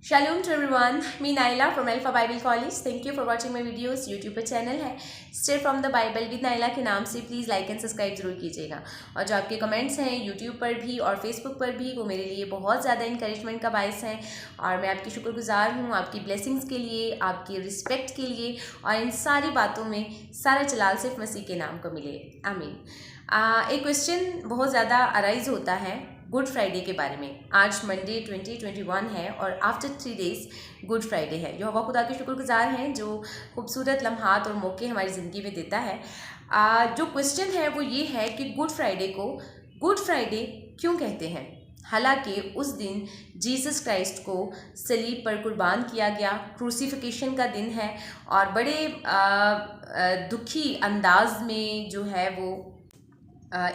Shalom to everyone, me Naila from alpha Bible college. Thank you for watching my videos. YouTube पर channel है straight from the Bible with Naila के नाम से। Please like and subscribe जरूर कीजिएगा। और जो आपके कमेंट्स हैं यूट्यूब पर भी और फेसबुक पर भी, वो मेरे लिए बहुत ज़्यादा इंकरेजमेंट का बायस हैं और मैं आपकी शुक्रगुजार हूँ, आपकी ब्लेसिंग्स के लिए, आपकी रिस्पेक्ट के लिए। और इन सारी बातों में सारा जलाल सिर्फ मसीह के नाम को मिले, आमीन। एक क्वेश्चन बहुत ज़्यादा अराइज होता है गुड फ्राइडे के बारे में। आज मंडे 2021 है और आफ्टर 3 डेज़ गुड फ्राइडे है। जो हवा खुदा के शुक्रगुजार हैं जो खूबसूरत लम्हात और मौके हमारी ज़िंदगी में देता है। जो क्वेश्चन है वो ये है कि गुड फ्राइडे को गुड फ्राइडे क्यों कहते हैं। हालांकि उस दिन जीसस क्राइस्ट को सलीब पर कुर्बान किया गया, क्रूसिफिकेशन का दिन है और बड़े दुखी अंदाज में जो है वो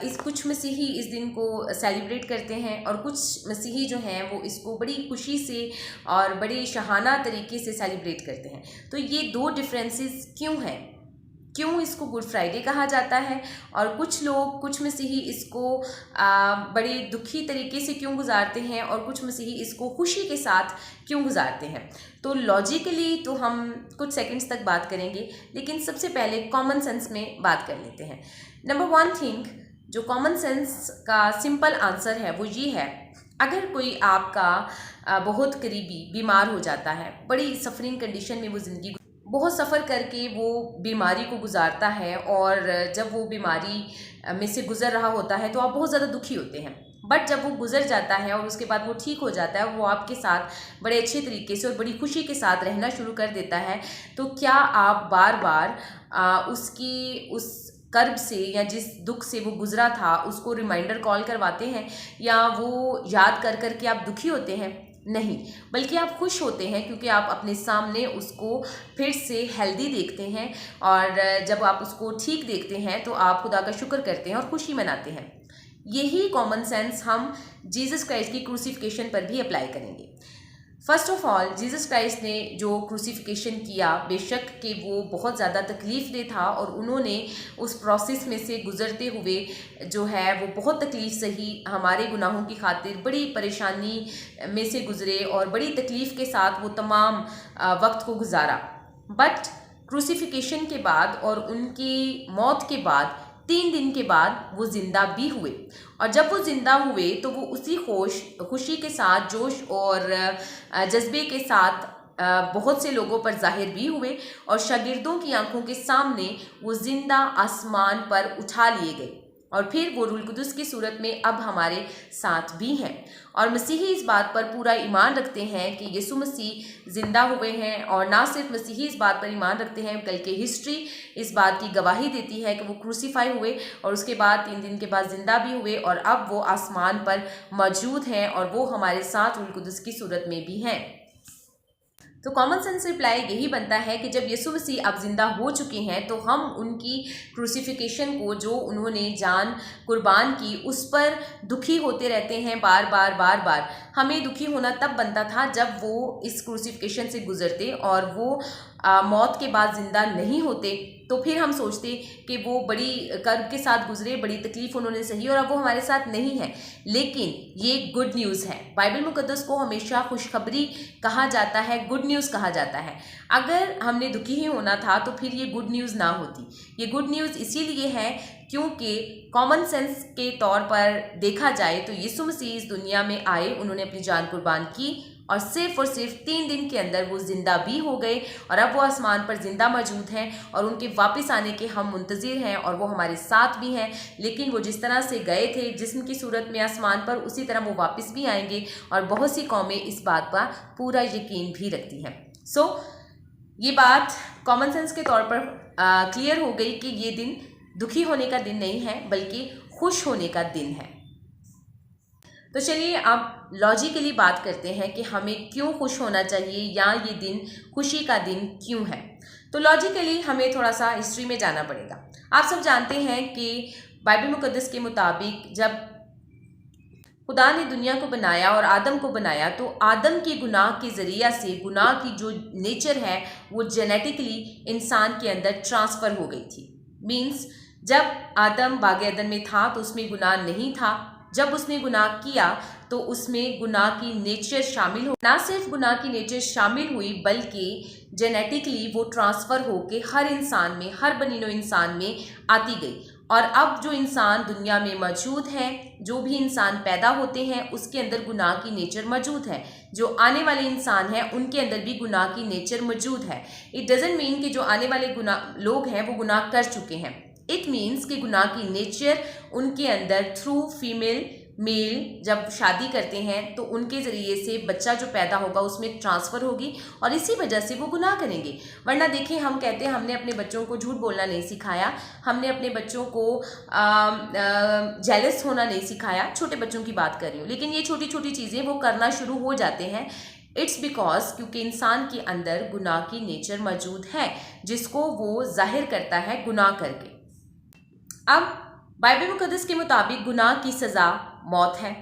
इस कुछ मसीही इस दिन को सेलिब्रेट करते हैं और कुछ मसीही जो हैं वो इसको बड़ी खुशी से और बड़े शहाना तरीके से सेलिब्रेट करते हैं। तो ये दो डिफरेंसेस क्यों हैं, क्यों इसको गुड फ्राइडे कहा जाता है और कुछ मसीही इसको बड़े दुखी तरीके से क्यों गुजारते हैं और कुछ मसीही इसको खुशी के साथ क्यों गुजारते हैं। तो लॉजिकली तो हम कुछ सेकंड्स तक बात करेंगे, लेकिन सबसे पहले कॉमन सेंस में बात कर लेते हैं। नंबर वन थिंग, जो कॉमन सेंस का सिंपल आंसर है वो ये है, अगर कोई आपका बहुत करीबी बीमार हो जाता है, बड़ी सफरिंग कंडीशन में वो ज़िंदगी बहुत सफ़र करके वो बीमारी को गुजारता है और जब वो बीमारी में से गुज़र रहा होता है तो आप बहुत ज़्यादा दुखी होते हैं। बट जब वो गुज़र जाता है और उसके बाद वो ठीक हो जाता है, वो आपके साथ बड़े अच्छे तरीके से और बड़ी खुशी के साथ रहना शुरू कर देता है, तो क्या आप बार बार उसकी उस कर्ब से या जिस दुख से वो गुज़रा था उसको रिमाइंडर कॉल करवाते हैं या वो याद कर कर के आप दुखी होते हैं? नहीं, बल्कि आप खुश होते हैं क्योंकि आप अपने सामने उसको फिर से हेल्दी देखते हैं और जब आप उसको ठीक देखते हैं तो आप खुदा का शुक्र करते हैं और खुशी मनाते हैं। यही कॉमन सेंस हम जीसस क्राइस्ट की क्रूसिफिकेशन पर भी अप्लाई करेंगे। First of all, Jesus Christ ने जो क्रूसिफिकेशन किया, बेशक कि वो बहुत ज़्यादा तकलीफ़ दे था और उन्होंने उस प्रोसेस में से गुज़रते हुए जो है वो बहुत तकलीफ़ सही, हमारे गुनाहों की खातिर बड़ी परेशानी में से गुज़रे और बड़ी तकलीफ़ के साथ वो तमाम वक्त को गुजारा। बट क्रूसिफिकेशन के बाद और उनकी मौत के बाद 3 दिन के बाद वो ज़िंदा भी हुए और जब वो ज़िंदा हुए तो वो उसी खुशी के साथ, जोश और जज्बे के साथ बहुत से लोगों पर जाहिर भी हुए और शागिर्दों की आंखों के सामने वो ज़िंदा आसमान पर उठा लिए गए और फिर वो रूल कुदुस की सूरत में अब हमारे साथ भी हैं। और मसीही इस बात पर पूरा ईमान रखते हैं कि यीशु मसीह ज़िंदा हुए हैं और ना सिर्फ मसीही इस बात पर ईमान रखते हैं बल्कि हिस्ट्री इस बात की गवाही देती है कि वो क्रूसीफाई हुए और उसके बाद 3 दिन के बाद ज़िंदा भी हुए और अब वो आसमान पर मौजूद हैं और वो हमारे साथ रूल कुदुस की सूरत में भी हैं। तो कॉमन सेंस रिप्लाई यही बनता है कि जब यीशु मसीह अब ज़िंदा हो चुके हैं तो हम उनकी क्रूसिफिकेशन को, जो उन्होंने जान कुर्बान की, उस पर दुखी होते रहते हैं बार बार। हमें दुखी होना तब बनता था जब वो इस क्रूसिफिकेशन से गुज़रते और वो मौत के बाद ज़िंदा नहीं होते, तो फिर हम सोचते कि वो बड़ी कर्ब के साथ गुजरे, बड़ी तकलीफ़ उन्होंने सही और अब वो हमारे साथ नहीं है। लेकिन ये गुड न्यूज़ है। बाइबल मुकद्दस को हमेशा खुशखबरी कहा जाता है, गुड न्यूज़ कहा जाता है। अगर हमने दुखी ही होना था तो फिर ये गुड न्यूज़ ना होती। ये गुड न्यूज़ इसीलिए है क्योंकि कॉमन सेंस के तौर पर देखा जाए तो यीशु मसीह इस दुनिया में आए, उन्होंने अपनी जान कुर्बान की और सिर्फ 3 दिन के अंदर वो ज़िंदा भी हो गए और अब वो आसमान पर ज़िंदा मौजूद हैं और उनके वापस आने के हम मुंतज़िर हैं और वो हमारे साथ भी हैं। लेकिन वो जिस तरह से गए थे जिस्म की सूरत में आसमान पर, उसी तरह वो वापस भी आएंगे और बहुत सी कौमें इस बात पर पूरा यकीन भी रखती हैं। सो ये बात कॉमन सेंस के तौर पर क्लियर हो गई कि ये दिन दुखी होने का दिन नहीं है बल्कि खुश होने का दिन है। तो चलिए अब लॉजिकली बात करते हैं कि हमें क्यों खुश होना चाहिए या ये दिन खुशी का दिन क्यों है। तो लॉजिकली हमें थोड़ा सा हिस्ट्री में जाना पड़ेगा। आप सब जानते हैं कि बाइबल मुकद्दस के मुताबिक जब खुदा ने दुनिया को बनाया और आदम को बनाया तो आदम के गुनाह के ज़रिया से गुनाह की जो नेचर है वो जेनेटिकली इंसान के अंदर ट्रांसफ़र हो गई थी। मीन्स जब आदम बाग एदन में था तो उसमें गुनाह नहीं था, जब उसने गुनाह किया تو اس میں گناہ کی نیچر شامل ہو، نہ صرف گناہ کی نیچر شامل ہوئی بلکہ جینیٹکلی وہ ٹرانسفر ہو کے ہر انسان میں، ہر بنی نوع انسان میں آتی گئی، اور اب جو انسان دنیا میں موجود ہے، جو بھی انسان پیدا ہوتے ہیں اس کے اندر گناہ کی نیچر موجود ہے، جو آنے والے انسان ہیں ان کے اندر بھی گناہ کی نیچر موجود ہے۔ اٹ ڈزنٹ مین کہ جو آنے والے لوگ ہیں وہ گناہ کر چکے ہیں، اٹ مینس کہ گناہ کی نیچر ان کے اندر تھرو فیمیل میل جب شادی کرتے ہیں تو ان کے ذریعے سے بچہ جو پیدا ہوگا اس میں ٹرانسفر ہوگی، اور اسی وجہ سے وہ گناہ کریں گے۔ ورنہ دیکھیں، ہم کہتے ہیں ہم نے اپنے بچوں کو جھوٹ بولنا نہیں سکھایا، ہم نے اپنے بچوں کو جیلس ہونا نہیں سکھایا، چھوٹے بچوں کی بات کر رہی ہوں، لیکن یہ چھوٹی چھوٹی چیزیں وہ کرنا شروع ہو جاتے ہیں۔ اٹس بیکاز کیونکہ انسان کے اندر گناہ کی نیچر موجود ہے جس کو وہ ظاہر کرتا ہے گناہ کر کے۔ اب بائبل مقدس کے مطابق گناہ کی سزا موت ہے۔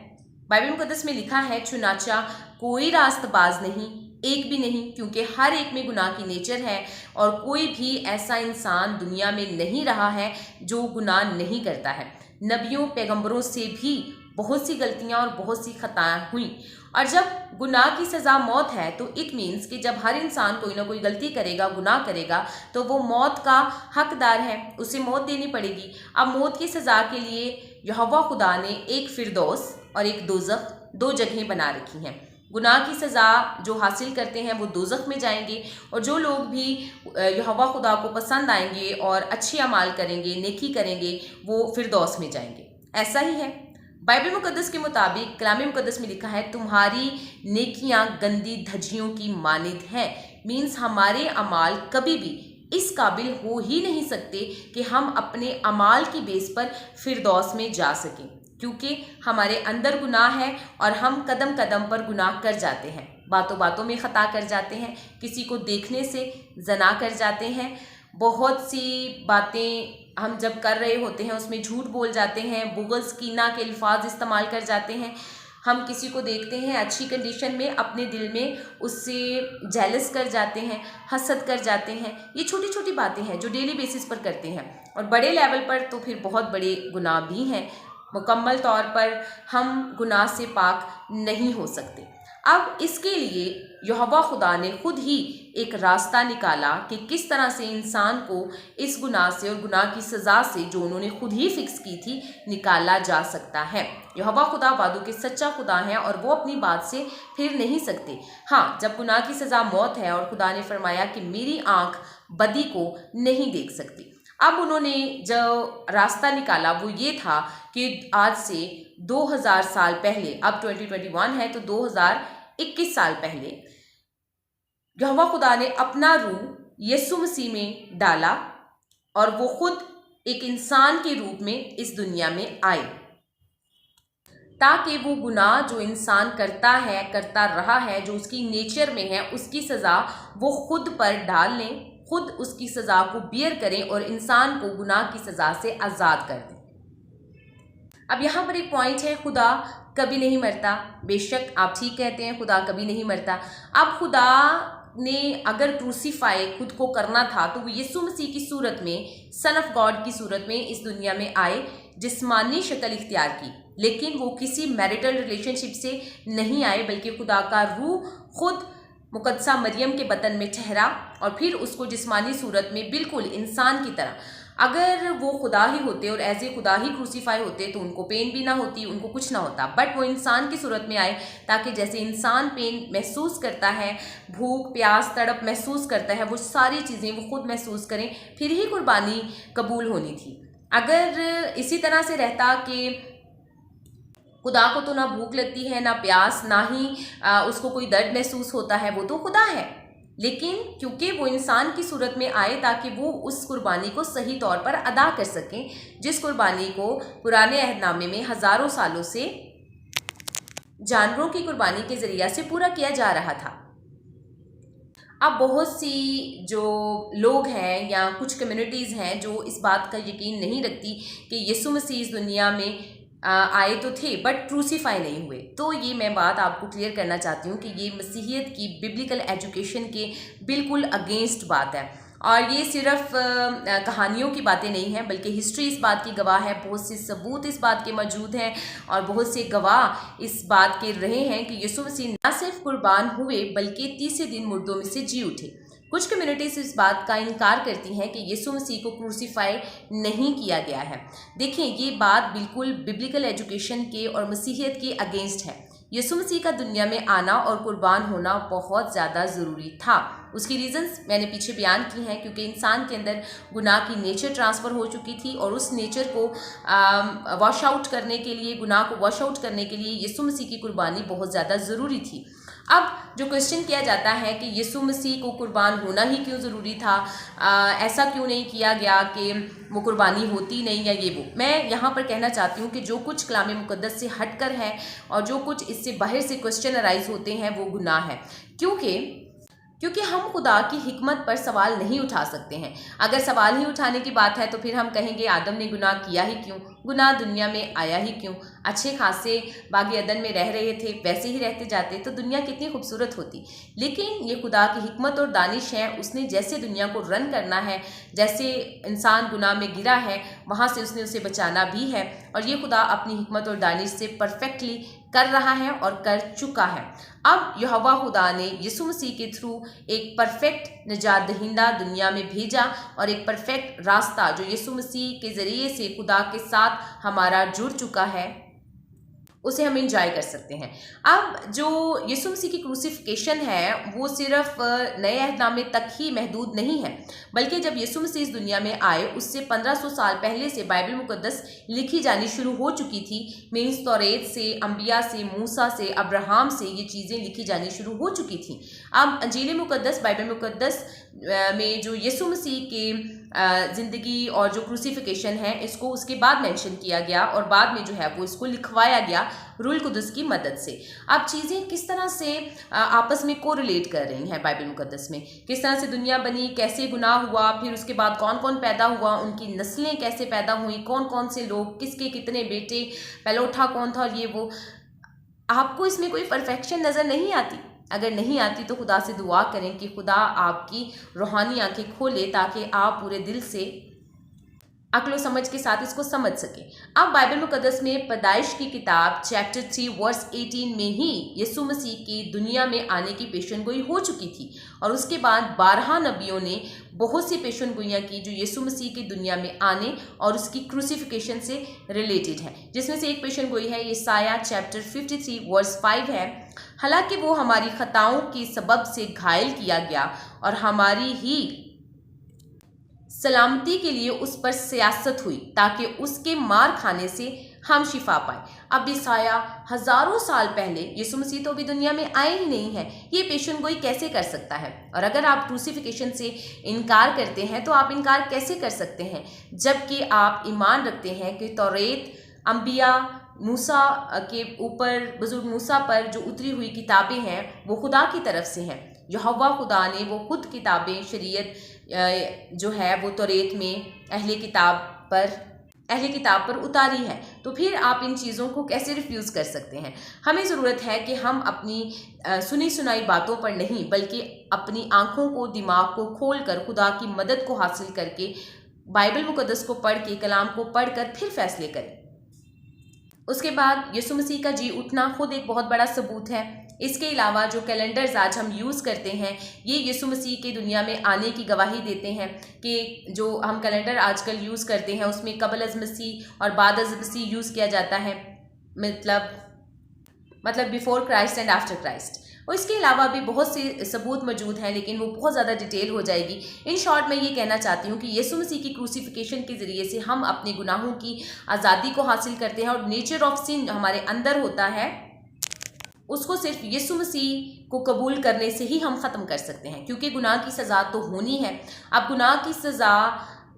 بائبل مقدس میں لکھا ہے، چنانچہ کوئی راست باز نہیں، ایک بھی نہیں، کیونکہ ہر ایک میں گناہ کی نیچر ہے، اور کوئی بھی ایسا انسان دنیا میں نہیں رہا ہے جو گناہ نہیں کرتا ہے۔ نبیوں پیغمبروں سے بھی بہت سی غلطیاں اور بہت سی خطائیں ہوئیں، اور جب گناہ کی سزا موت ہے تو اٹ مینس کہ جب ہر انسان کوئی نہ کوئی غلطی کرے گا، گناہ کرے گا، تو وہ موت کا حقدار ہے، اسے موت دینی پڑے گی۔ اب موت کی سزا کے لیے یہوہ خدا نے ایک فردوس اور ایک دوزخ، دو جگہیں بنا رکھی ہیں۔ گناہ کی سزا جو حاصل کرتے ہیں وہ دوزخ میں جائیں گے، اور جو لوگ بھی یہوہ خدا کو پسند آئیں گے اور اچھے اعمال کریں گے، نیکی کریں گے، وہ فردوس میں جائیں گے۔ ایسا ہی ہے بائبل مقدس کے مطابق، کلام مقدس میں لکھا ہے، تمہاری نیکیاں گندی دھجیوں کی مانند ہیں۔ مینس ہمارے اعمال کبھی بھی اس قابل ہو ہی نہیں سکتے کہ ہم اپنے اعمال کی بیس پر فردوس میں جا سکیں، کیونکہ ہمارے اندر گناہ ہے اور ہم قدم قدم پر گناہ کر جاتے ہیں، باتوں باتوں میں خطا کر جاتے ہیں، کسی کو دیکھنے سے زنا کر جاتے ہیں، بہت سی باتیں ہم جب کر رہے ہوتے ہیں اس میں جھوٹ بول جاتے ہیں، بغض کینہ کے الفاظ استعمال کر جاتے ہیں، ہم کسی کو دیکھتے ہیں اچھی کنڈیشن میں، اپنے دل میں اس سے جیلس کر جاتے ہیں، حسد کر جاتے ہیں۔ یہ چھوٹی چھوٹی باتیں ہیں جو ڈیلی بیسس پر کرتے ہیں، اور بڑے لیول پر تو پھر بہت بڑے گناہ بھی ہیں، مکمل طور پر ہم گناہ سے پاک نہیں ہو سکتے۔ اب اس کے لیے یہوہ خدا نے خود ہی ایک راستہ نکالا کہ کس طرح سے انسان کو اس گناہ سے اور گناہ کی سزا سے جو انہوں نے خود ہی فکس کی تھی نکالا جا سکتا ہے۔ یہوہ خدا وعدوں کے سچا خدا ہے اور وہ اپنی بات سے پھر نہیں سکتے۔ ہاں، جب گناہ کی سزا موت ہے اور خدا نے فرمایا کہ میری آنکھ بدی کو نہیں دیکھ سکتی، اب انہوں نے جو راستہ نکالا وہ یہ تھا کہ آج سے 2000 سال پہلے، اب 2021 ہے تو 2021 سال پہلے، یہوہ خدا نے اپنا روح یسوع مسیح میں ڈالا، اور وہ خود ایک انسان کے روپ میں اس دنیا میں آئے، تاکہ وہ گناہ جو انسان کرتا ہے، کرتا رہا ہے، جو اس کی نیچر میں ہے، اس کی سزا وہ خود پر ڈال لیں، خود اس کی سزا کو بیئر کریں اور انسان کو گناہ کی سزا سے آزاد کر دیں۔ اب یہاں پر ایک پوائنٹ ہے، خدا کبھی نہیں مرتا۔ بے شک آپ ٹھیک کہتے ہیں، خدا کبھی نہیں مرتا۔ اب خدا نے اگر کروسیفائی خود کو کرنا تھا تو وہ یسوع مسیح کی صورت میں، سن آف گاڈ کی صورت میں اس دنیا میں آئے، جسمانی شکل اختیار کی، لیکن وہ کسی میرٹل ریلیشن شپ سے نہیں آئے، بلکہ خدا کا روح خود مقدسہ مریم کے بطن میں ٹھہرا، اور پھر اس کو جسمانی صورت میں بالکل انسان کی طرح، اگر وہ خدا ہی ہوتے اور ایز اے خدا ہی کروسیفائی ہوتے تو ان کو پین بھی نہ ہوتی، ان کو کچھ نہ ہوتا، بٹ وہ انسان کی صورت میں آئے تاکہ جیسے انسان پین محسوس کرتا ہے، بھوک پیاس تڑپ محسوس کرتا ہے، وہ ساری چیزیں وہ خود محسوس کریں، پھر ہی قربانی قبول ہونی تھی۔ اگر اسی طرح سے رہتا کہ خدا کو تو نہ بھوک لگتی ہے، نہ پیاس، نہ ہی اس کو کوئی درد محسوس ہوتا ہے، وہ تو خدا ہے، لیکن کیونکہ وہ انسان کی صورت میں آئے تاکہ وہ اس قربانی کو صحیح طور پر ادا کر سکیں، جس قربانی کو پرانے عہد نامے میں ہزاروں سالوں سے جانوروں کی قربانی کے ذریعہ سے پورا کیا جا رہا تھا۔ اب بہت سی جو لوگ ہیں یا کچھ کمیونٹیز ہیں جو اس بات کا یقین نہیں رکھتی کہ یسوع مسیح اس دنیا میں آئے تو تھے بٹ کروسیفائی نہیں ہوئے، تو یہ میں بات آپ کو کلیئر کرنا چاہتی ہوں کہ یہ مسیحیت کی ببلیکل ایجوکیشن کے بالکل اگینسٹ بات ہے، और ये सिर्फ कहानियों की बातें नहीं हैं, बल्कि हिस्ट्री इस बात की गवाह है, बहुत से सबूत इस बात के मौजूद हैं और बहुत से गवाह इस बात के रहे हैं कि यीशु मसीह न सिर्फ कुर्बान हुए बल्कि तीसरे दिन मुर्दों में से जी उठे। कुछ कम्युनिटीज इस बात का इनकार करती हैं कि यीशु मसीह को क्रूसीफाई नहीं किया गया है। देखिए, ये बात बिल्कुल बिब्लिकल एजुकेशन के और मसीहियत के अगेंस्ट है। यीशु मसीह का दुनिया में आना और कुर्बान होना बहुत ज़्यादा ज़रूरी था। उसकी रीजंस मैंने पीछे बयान की हैं, क्योंकि इंसान के अंदर गुनाह की नेचर ट्रांसफ़र हो चुकी थी और उस नेचर को वॉश आउट करने के लिए, गुनाह को वॉश आउट करने के लिए यीशु मसीह की कुर्बानी बहुत ज़्यादा ज़रूरी थी। अब जो क्वेश्चन किया जाता है कि यीशु मसीह को कुर्बान होना ही क्यों ज़रूरी था, ऐसा क्यों नहीं किया गया कि वो कुर्बानी होती नहीं या ये वो, मैं यहाँ पर कहना चाहती हूँ कि जो कुछ कलाम मुक़द्दस से हटकर है और जो कुछ इससे बाहर से क्वेश्चन अराइज होते हैं वो गुनाह है, क्योंकि हम खुदा की हिकमत पर सवाल नहीं उठा सकते हैं। अगर सवाल ही उठाने की बात है तो फिर हम कहेंगे आदम ने गुनाह किया ही क्यों, गुनाह दुनिया में आया ही क्यों, अच्छे खासे बागी अदन में रह रहे थे, वैसे ही रहते जाते तो दुनिया कितनी खूबसूरत होती। लेकिन ये खुदा की हिकमत और दानिश है, उसने जैसे दुनिया को रन करना है, जैसे इंसान गुनाह में गिरा है वहाँ से उसने उसे बचाना भी है, और ये खुदा अपनी हिकमत और दानिश से परफेक्टली कर रहा है और कर चुका है। अब यहोवा खुदा ने यीशु मसीह के थ्रू एक परफेक्ट निजात दहिंदा दुनिया में भेजा और एक परफेक्ट रास्ता जो यीशु मसीह के ज़रिए से खुदा के साथ हमारा जुड़ चुका है उसे हम इंजॉय कर सकते हैं। अब जो यीशु मसीह की क्रूसिफिकेशन है वो सिर्फ नए अहदनामे तक ही महदूद नहीं है, बल्कि जब यीशु मसीह इस दुनिया में आए उससे 1500 साल पहले से बाइबल मुक़द्दस लिखी जानी शुरू हो चुकी थी। मीन्स तौरेत से, अंबिया से, मूसा से, अब्राहम से ये चीज़ें लिखी जानी शुरू हो चुकी थी। अब अंजील मुक़द्दस, बाइबल मुक़द्दस में जो यीशु मसीह के ज़िंदगी और जो क्रूसिफिकेशन है इसको उसके बाद मेंशन किया गया और बाद में जो है वो इसको लिखवाया गया रूल कुदस की मदद से। अब चीज़ें किस तरह से आपस में कोरिलेट कर रही हैं बाइबल मुक़द्दस में, किस तरह से दुनिया बनी, कैसे गुनाह हुआ, फिर उसके बाद कौन कौन पैदा हुआ, उनकी नस्लें कैसे पैदा हुई, कौन कौन से लोग, किसके कितने बेटे, पहलौठा कौन था और ये वो। आपको इसमें कोई परफेक्शन नज़र नहीं आती। अगर नहीं आती तो खुदा से दुआ करें कि खुदा आपकी रूहानी आंखें खोले ताकि आप पूरे दिल से अक्ल समझ के साथ इसको समझ सके। अब बाइबल मुक़द्दस में पैदाइश की किताब चैप्टर 3 वर्स 18 में ही यीशु मसीह की दुनिया में आने की पेशनगोई हो चुकी थी और उसके बाद 12 नबियों ने बहुत सी पेशनगोइयाँ की जो यीशु मसीह की दुनिया में आने और उसकी क्रूसिफिकेशन से रिलेटेड है, जिसमें से एक पेशनगोई है यशायाह चैप्टर 53 वर्स 5 है। हालांकि वो हमारी खताओं के सबब से घायल किया गया और हमारी ही सलामती के लिए उस पर सियासत हुई ताकि उसके मार खाने से हम शिफा पाए। अब यशायाह हज़ारों साल पहले, यीशु मसीह तो अभी दुनिया में आए ही नहीं है, ये पेशनगोई कैसे कर सकता है? और अगर आप क्रूसिफिकेशन से इनकार करते हैं तो आप इनकार कैसे कर सकते हैं जबकि आप ईमान रखते हैं कि तौरेत, अंबिया, मूसा के ऊपर, बुजुर्ग मूसा पर जो उतरी हुई किताबें हैं वो खुदा की तरफ से हैं। यहोवा खुदा ने वो खुद किताबें, शरीयत जो है वो तौरेत में अहले किताब पर उतारी है, तो फिर आप इन चीज़ों को कैसे रिफ्यूज़ कर सकते हैं? हमें ज़रूरत है कि हम अपनी सुनी सुनाई बातों पर नहीं बल्कि अपनी आँखों को, दिमाग को खोल कर खुदा की मदद को हासिल करके बाइबल मुक़द्दस को पढ़ के, कलाम को पढ़ कर फिर फैसले करें। उसके बाद यीशु मसीह का जी उठना खुद एक बहुत बड़ा सबूत है। इसके अलावा जो कैलेंडर्स आज हम यूज़ करते हैं ये यीशु मसीह के दुनिया में आने की गवाही देते हैं कि जो हम कैलेंडर आजकल यूज़ करते हैं उसमें कबल अज़ मसीह और बाद अज़ मसीह यूज़ किया जाता है, मतलब before Christ and after Christ. और इसके अलावा भी बहुत से सबूत मौजूद हैं, लेकिन वो बहुत ज़्यादा डिटेल हो जाएगी। इन शॉर्ट मैं ये कहना चाहती हूँ कि यीशु मसीह की क्रूसिफिकेशन के ज़रिए से हम अपने गुनाहों की आज़ादी को हासिल करते हैं और नेचर ऑफ सिन हमारे अंदर होता है उसको सिर्फ यीशु मसीह को कबूल करने से ही हम ख़त्म कर सकते हैं, क्योंकि गुनाह की सज़ा तो होनी है। अब गुनाह की सज़ा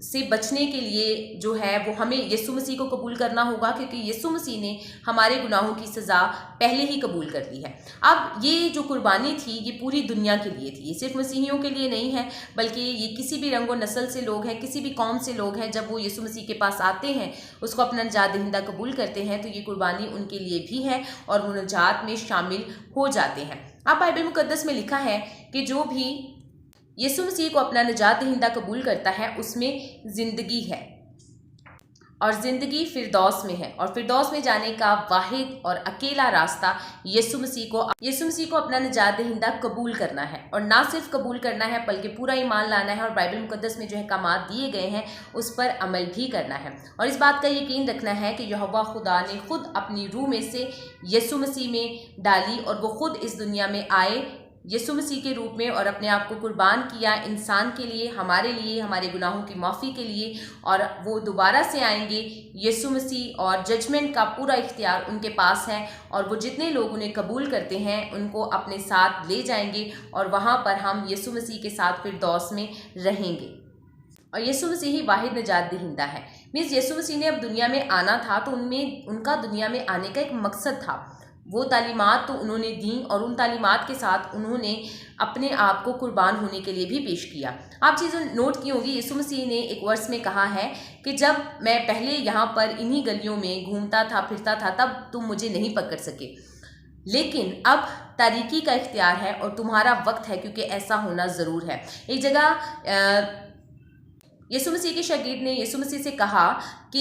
से बचने के लिए जो है वो हमें यीशु मसीह को कबूल करना होगा, क्योंकि यीशु मसीह ने हमारे गुनाहों की सज़ा पहले ही कबूल कर ली है। अब ये जो कुर्बानी थी ये पूरी दुनिया के लिए थी, ये सिर्फ मसीहियों के लिए नहीं है, बल्कि ये किसी भी रंग व नस्ल से लोग हैं, किसी भी कौम से लोग हैं, जब वो यीशु मसीह के पास आते हैं, उसको अपना निजात दहिंदा कबूल करते हैं तो ये कुर्बानी उनके लिए भी है और वो निजात में शामिल हो जाते हैं। अब बाइबल मुक़द्दस में लिखा है कि जो भी यीशु मसीह को अपना निजात दहिंदा कबूल करता है उसमें ज़िंदगी है और ज़िंदगी फिरदौस में है, और फिरदौस में जाने का वाहिद और अकेला रास्ता यीशु मसीह को अपना निजात दहिंदा कबूल करना है। और ना सिर्फ कबूल करना है बल्कि पूरा ईमान लाना है और बाइबल मुकद्दस में जो अहकामात दिए गए हैं उस पर अमल भी करना है। और इस बात का यकीन रखना है कि यहोवा खुदा ने खुद अपनी रूह में से यीशु मसीह में डाली और वो खुद इस दुनिया में आए यीशु मसीह के रूप में और अपने आप को कुर्बान किया इंसान के लिए, हमारे लिए, हमारे गुनाहों की माफ़ी के लिए। और वो दोबारा से आएंगे यीशु मसीह, और जजमेंट का पूरा इख्तियार उनके पास है। और वो जितने लोग उन्हें कबूल करते हैं उनको अपने साथ ले जाएंगे और वहाँ पर हम यीशु मसीह के साथ फिरदौस में रहेंगे। और यीशु मसीह ही वाहिद निजात दहिंदा है। मीन्स यीशु मसीह ने अब दुनिया में आना था तो उनका दुनिया में आने का एक मकसद था। वो तालीमात तो उन्होंने दी और उन तालीमात के साथ उन्होंने अपने आप को कुर्बान होने के लिए भी पेश किया। आप चीज़ें नोट की होंगी, यीशु मसीह ने एक वर्स में कहा है कि जब मैं पहले यहाँ पर इन्हीं गलियों में घूमता था फिरता था तब तुम मुझे नहीं पकड़ सके, लेकिन अब तारीकी का इख्तियार है और तुम्हारा वक्त है, क्योंकि ऐसा होना ज़रूर है। एक जगह यीशु मसीह के शागिर्द ने यीशु मसीह से कहा कि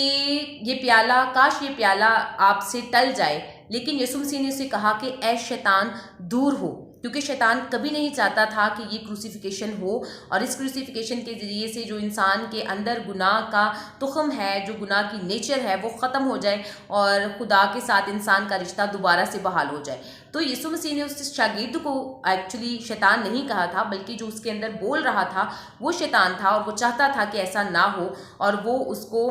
ये प्याला, काश ये प्याला आपसे टल जाए, लेकिन यीशु मसीह ने उसे कहा कि ऐ शैतान दूर हो, क्योंकि शैतान कभी नहीं चाहता था कि ये क्रूसिफिकेशन हो। और इस क्रूसिफिकेशन के ज़रिए से जो इंसान के अंदर गुनाह का तुख़म है, जो गुनाह की नेचर है, वो ख़त्म हो जाए और खुदा के साथ इंसान का रिश्ता दोबारा से बहाल हो जाए। तो यीशु मसीह ने उस शागिर्द को एक्चुअली शैतान नहीं कहा था, बल्कि जो उसके अंदर बोल रहा था वो शैतान था, और वो चाहता था कि ऐसा ना हो और वो उसको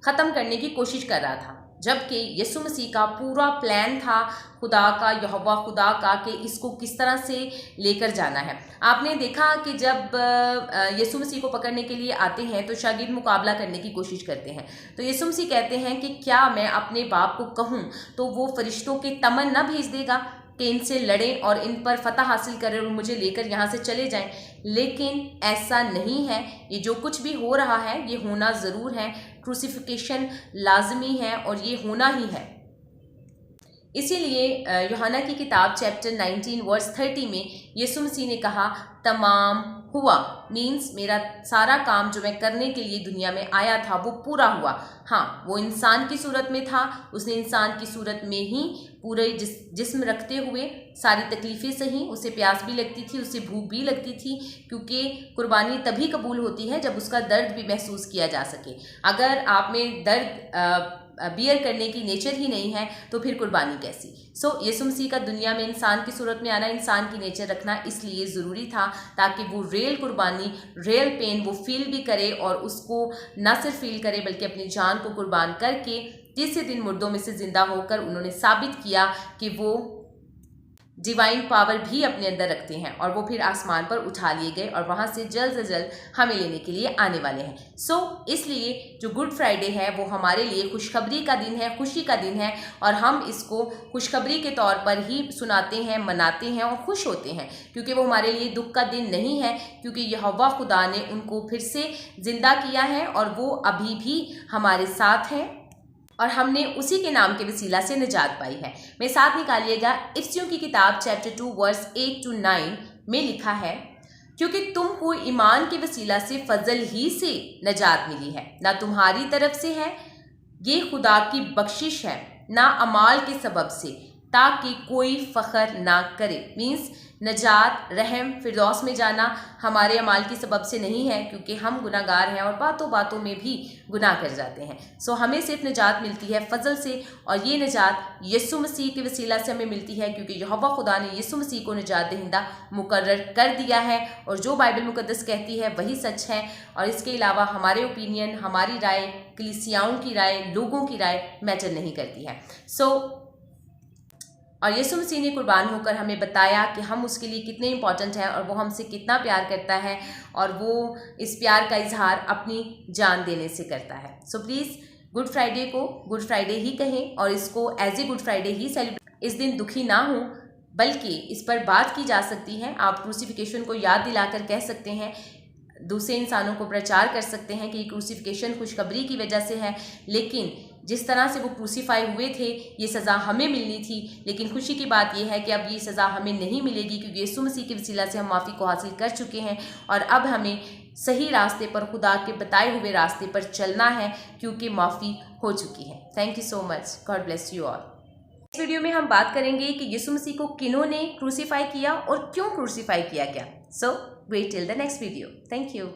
ख़त्म करने की कोशिश कर रहा था। जबकि यीशु मसीह का पूरा प्लान था खुदा का, यहोवा खुदा का, कि इसको किस तरह से लेकर जाना है। आपने देखा कि जब यीशु मसीह को पकड़ने के लिए आते हैं तो शागिर्द मुकाबला करने की कोशिश करते हैं। तो यीशु मसीह कहते हैं कि क्या मैं अपने बाप को कहूँ तो वो फरिश्तों के तमन ना भेज देगा कि इनसे लड़ें और इन पर फतह हासिल करें और मुझे लेकर यहाँ से चले जाएं। लेकिन ऐसा नहीं है, ये जो कुछ भी हो रहा है ये होना ज़रूर है, क्रूसिफिकेशन लाजमी है और ये होना ही है। इसीलिए यूहन्ना की किताब चैप्टर 19 वर्स 30 में यीशु मसीह ने कहा तमाम हुआ, मीन्स मेरा सारा काम जो मैं करने के लिए दुनिया में आया था वो पूरा हुआ। हाँ, वो इंसान की सूरत में था, उसने इंसान की सूरत में ही पूरे जिस्म रखते हुए सारी तकलीफ़ें सही, उसे प्यास भी लगती थी, उसे भूख भी लगती थी, क्योंकि कुर्बानी तभी कबूल होती है जब उसका दर्द भी महसूस किया जा सके। अगर आप में दर्द बियर करने की नेचर ही नहीं है तो फिर कुर्बानी कैसी। यीशु मसीह का दुनिया में इंसान की सूरत में आना, इंसान की नेचर रखना इसलिए ज़रूरी था ताकि वो रियल कुर्बानी, रियल पेन वो फील भी करे, और उसको ना सिर्फ फील करे बल्कि अपनी जान को कुर्बान करके तीसरे दिन मुर्दों में से ज़िंदा होकर उन्होंने साबित किया कि वो डिवाइन पावर भी अपने अंदर रखते हैं। और वो फिर आसमान पर उठा लिए गए और वहाँ से जल्द से जल्द हमें लेने के लिए आने वाले हैं। इसलिए जो गुड फ्राइडे है वो हमारे लिए खुशखबरी का दिन है, खुशी का दिन है, और हम इसको खुशखबरी के तौर पर ही सुनाते हैं, मनाते हैं और खुश होते हैं, क्योंकि वो हमारे लिए दुख का दिन नहीं है, क्योंकि यहोवा खुदा ने उनको फिर से ज़िंदा किया है और वो अभी भी हमारे साथ हैं और हमने उसी के नाम के वसीला से निजात पाई है। मेरे साथ निकालिएगा इफ्सियों की किताब चैप्टर 2 वर्स 8 to 9 में लिखा है, क्योंकि तुमको ईमान के वसीला से फजल ही से निजात मिली है, ना तुम्हारी तरफ से है, ये खुदा की बख्शिश है, ना अमाल के सबब से, ताकि कोई फ़ख्र ना करे। मीन्स नजात, रहम, फिरदौस में जाना हमारे अमाल की सबब से नहीं है, क्योंकि हम गुनाहगार हैं और बातों बातों में भी गुनाह कर जाते हैं। हमें सिर्फ निजात मिलती है फजल से, और ये निजात यीशु मसीह के वसीला से हमें मिलती है, क्योंकि यहोवा खुदा ने यीशु मसीह को निजात दहिंदा मुकर्रर कर दिया है, और जो बाइबल मुकद्दस कहती है वही सच है। और इसके अलावा हमारे ओपिनियन, हमारी राय, कलीसियाओं की राय, लोगों की राय मैटर नहीं करती है। और यीशु मसीह ने कुर्बान होकर हमें बताया कि हम उसके लिए कितने इंपॉर्टेंट हैं और वो हमसे कितना प्यार करता है, और वो इस प्यार का इजहार अपनी जान देने से करता है। प्लीज़ गुड फ्राइडे को गुड फ्राइडे ही कहें और इसको एज ए गुड फ्राइडे ही सेलिब्रेट। इस दिन दुखी ना हो, बल्कि इस पर बात की जा सकती है। आप क्रूसिफिकेशन को याद दिलाकर कह सकते हैं, दूसरे इंसानों को प्रचार कर सकते हैं कि क्रूसिफिकेशन खुशखबरी की वजह से है, लेकिन جس طرح سے وہ کروسیفائی ہوئے تھے یہ سزا ہمیں ملنی تھی، لیکن خوشی کی بات یہ ہے کہ اب یہ سزا ہمیں نہیں ملے گی، کیونکہ یسوع مسیح کے وسیلہ سے ہم معافی کو حاصل کر چکے ہیں، اور اب ہمیں صحیح راستے پر، خدا کے بتائے ہوئے راستے پر چلنا ہے، کیونکہ معافی ہو چکی ہے۔ Thank you so much, God bless you all. اس ویڈیو میں ہم بات کریں گے کہ یسوع مسیح کو کنہوں نے کروسیفائی کیا اور کیوں کروسیفائی کیا گیا۔ So wait till the next video. Thank you.